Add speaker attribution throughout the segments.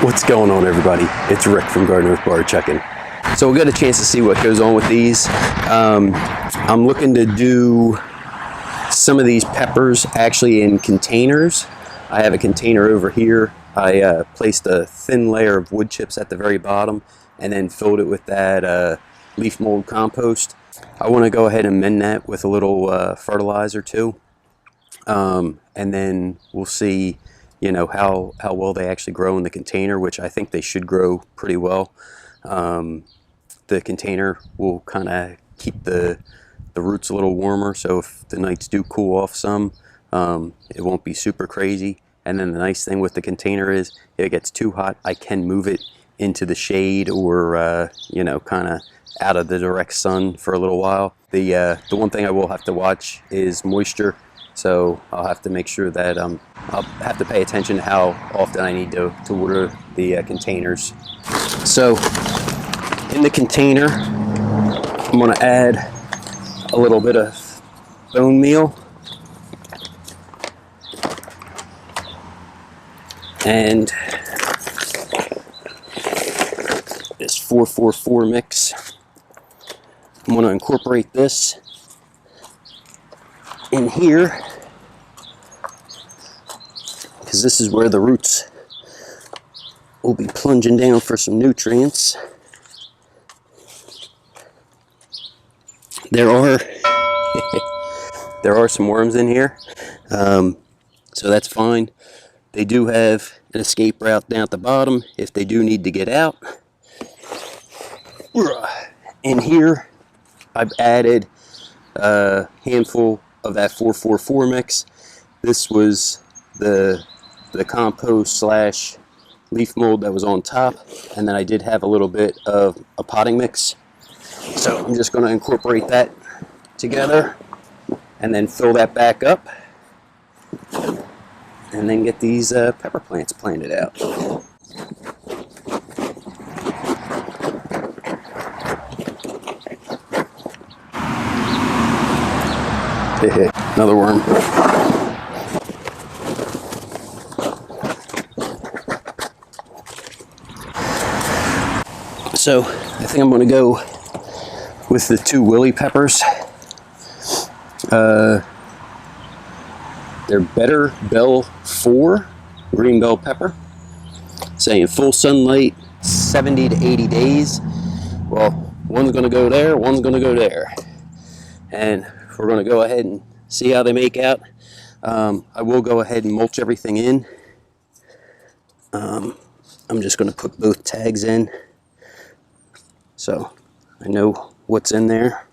Speaker 1: What's going on, everybody? It's Rick from Garden with Barchuckin. So we'll get a chance to see what goes on with these. I'm looking to do some of these peppers actually in containers. I have a container over here. I placed a thin layer of wood chips at the very bottom and then filled it with that leaf mold compost. I want to go ahead and amend that with a little fertilizer too. And then we'll see, you know, how well they actually grow in the container, which I think they should grow pretty well. The container will kind of keep the roots a little warmer, so if the nights do cool off some, it won't be super crazy. And then the nice thing with the container is if it gets too hot, I can move it into the shade or you know, kind of out of the direct sun for a little while. The one thing I will have to watch is moisture. So I'll have to make sure that I'll have to pay attention to how often I need to water the containers. So in the container, I'm going to add a little bit of bone meal and this 4-4-4 mix. I'm going to incorporate this in here because this is where the roots will be plunging down for some nutrients. There are there are some worms in here, so that's fine. They do have an escape route down at the bottom if they do need to get out. In here I've added a handful of that 4-4-4 mix. This was the compost slash leaf mold that was on top, and then I did have a little bit of a potting mix. So I'm just going to incorporate that together and then fill that back up and then get these pepper plants planted out. Another worm. So I think I'm going to go with the 2 Willey peppers. They're Better Bell 4 green bell pepper, saying full sunlight 70 to 80 days. Well, one's going to go there, one's going to go there, and we're going to go ahead and see how they make out. I will go ahead and mulch everything in. I'm just going to put both tags in so I know what's in there.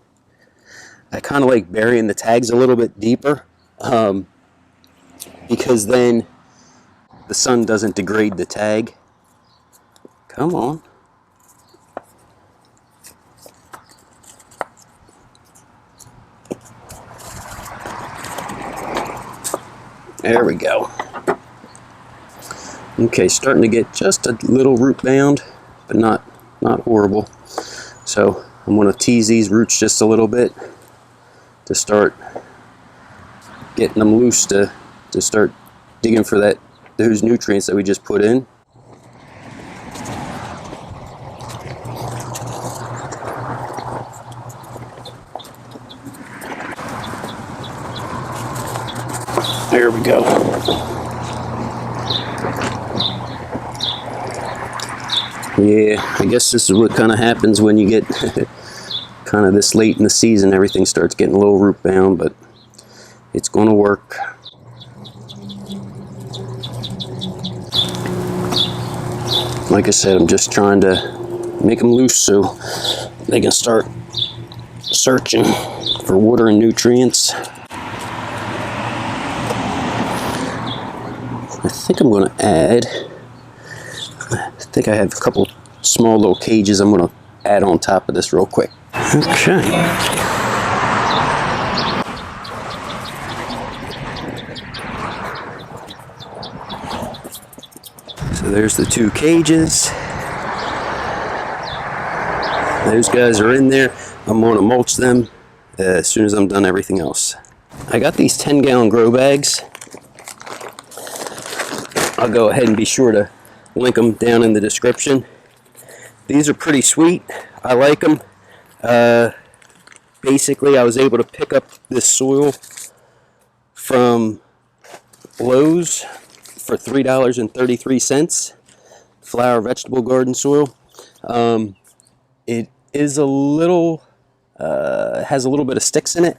Speaker 1: I kind of like burying the tags a little bit deeper because then the sun doesn't degrade the tag. Come on. There we go. Okay, starting to get just a little root bound, but not horrible. So I'm going to tease these roots just a little bit to start getting them loose to start digging for those nutrients that we just put in. There we go. Yeah, I guess this is what kind of happens when you get kind of this late in the season. Everything starts getting a little root bound, but it's going to work. Like I said, I'm just trying to make them loose so they can start searching for water and nutrients. I think I'm going to add, I think I have a couple small little cages I'm going to add on top of this real quick. Okay. So there's the 2 cages. Those guys are in there. I'm going to mulch them as soon as I'm done everything else. I got these 10-gallon grow bags. I'll go ahead and be sure to Link them down in the description. These are pretty sweet. I like them. Basically, I was able to pick up this soil from Lowe's for $3.33. Flower vegetable garden soil. It is a little, has a little bit of sticks in it,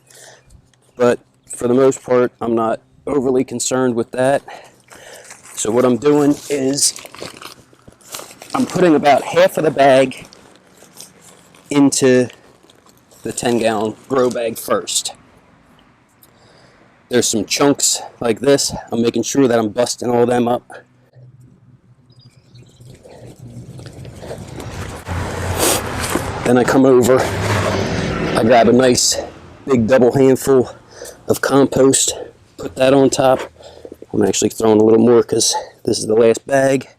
Speaker 1: but for the most part, I'm not overly concerned with that. So what I'm doing is I'm putting about half of the bag into the 10-gallon grow bag first. There's some chunks like this. I'm making sure that I'm busting all them up. Then I come over, I grab a nice big double handful of compost, put that on top. I'm actually throwing a little more because this is the last bag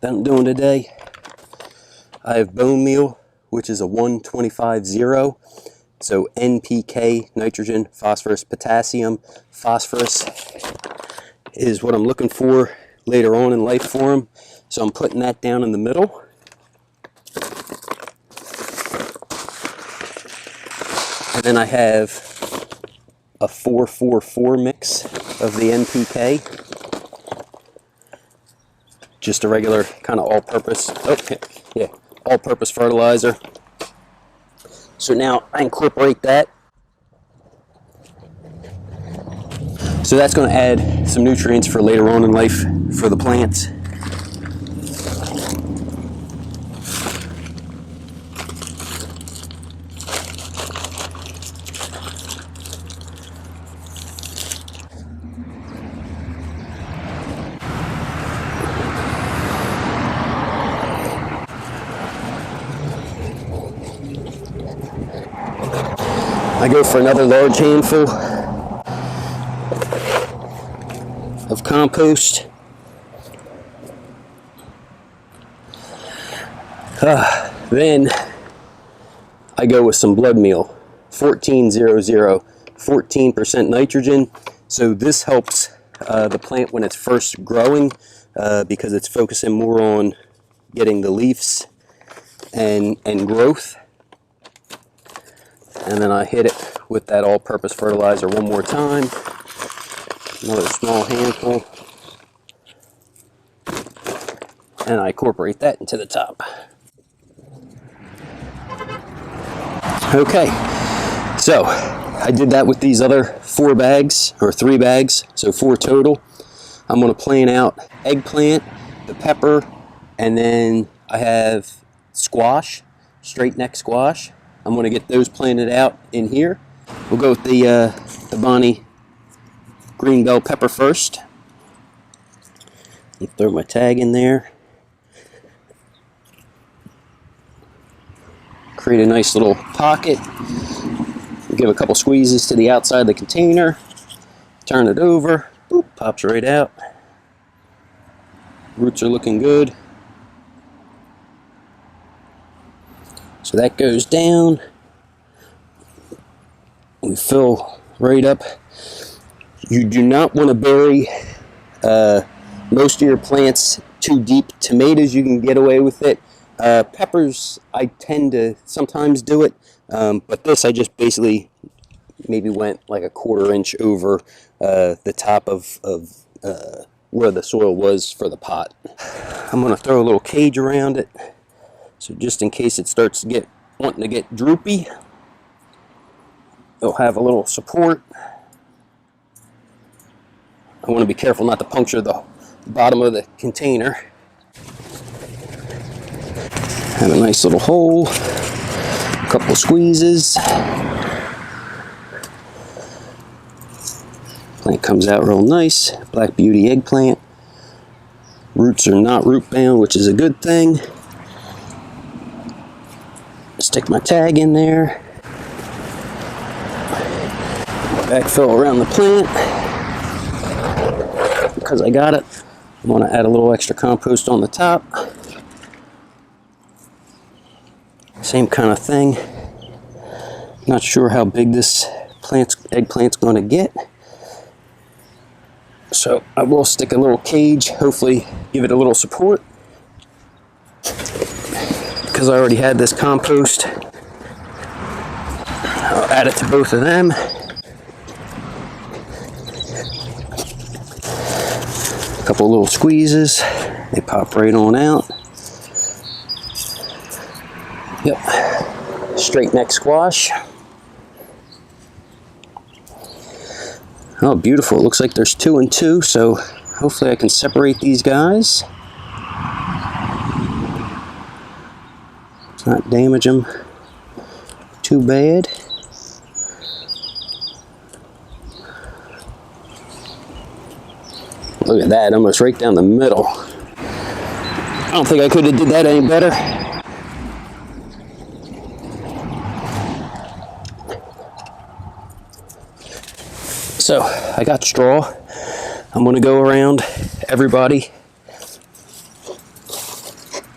Speaker 1: that I'm doing today. I have bone meal, which is a 125-0. So NPK, nitrogen, phosphorus, potassium. Phosphorus is what I'm looking for later on in life for them. So I'm putting that down in the middle. And then I have a 4-4-4 mix of the NPK. Just a regular kind of all-purpose, all-purpose fertilizer. So now I incorporate that. So that's going to add some nutrients for later on in life for the plants. I go for another large handful of compost. Then I go with some blood meal, 14-0-0, 14% nitrogen. So this helps the plant when it's first growing because it's focusing more on getting the leaves and growth. And then I hit it with that all-purpose fertilizer one more time. Another small handful. And I incorporate that into the top. Okay, so I did that with these other 4 bags, or 3 bags, so 4 total. I'm going to plant out eggplant, the pepper, and then I have squash, straight neck squash. I'm going to get those planted out in here. We'll go with the Bonnie green bell pepper first. And throw my tag in there. Create a nice little pocket. Give a couple squeezes to the outside of the container. Turn it over. Boop, pops right out. Roots are looking good. So that goes down. We fill right up. You do not want to bury most of your plants too deep. Tomatoes, you can get away with it. Peppers, I tend to sometimes do it. But this, I just basically maybe went like a 1/4 inch over the top of where the soil was for the pot. I'm going to throw a little cage around it. So just in case it starts to wanting to get droopy, it'll have a little support. I want to be careful not to puncture the bottom of the container. Have a nice little hole, a couple of squeezes. Plant comes out real nice. Black Beauty eggplant. Roots are not root bound, which is a good thing. Stick my tag in there. Backfill around the plant. Because I got it, I'm going to add a little extra compost on the top. Same kind of thing. Not sure how big this eggplant's going to get. So I will stick a little cage, hopefully give it a little support. Because I already had this compost, I'll add it to both of them. A couple little squeezes, they pop right on out. Yep, straight neck squash. Oh, beautiful. It looks like there's 2 and 2, so hopefully I can separate these guys. Not damage them too bad. Look at that, almost right down the middle. I don't think I could have did that any better. So I got straw. I'm gonna go around everybody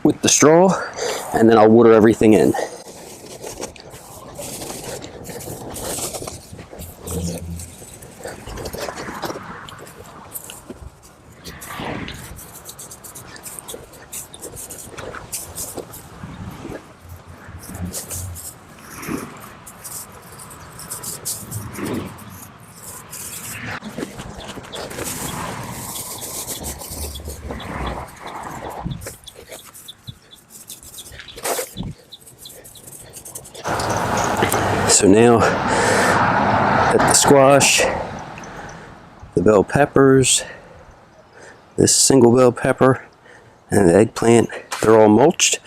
Speaker 1: with the straw, and then I'll water everything in. So now that the squash, the bell peppers, this single bell pepper, and the eggplant, they're all mulched,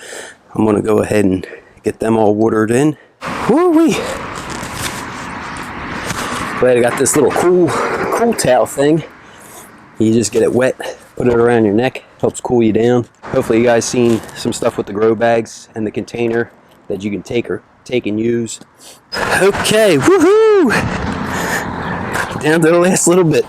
Speaker 1: I'm going to go ahead and get them all watered in. Woo-wee! Glad I got this little cool towel thing. You just get it wet, put it around your neck, helps cool you down. Hopefully you guys seen some stuff with the grow bags and the container that you can take and use. Okay, woohoo! Down to the last little bit.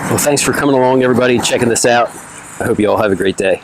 Speaker 1: Well, thanks for coming along, everybody, checking this out. I hope you all have a great day.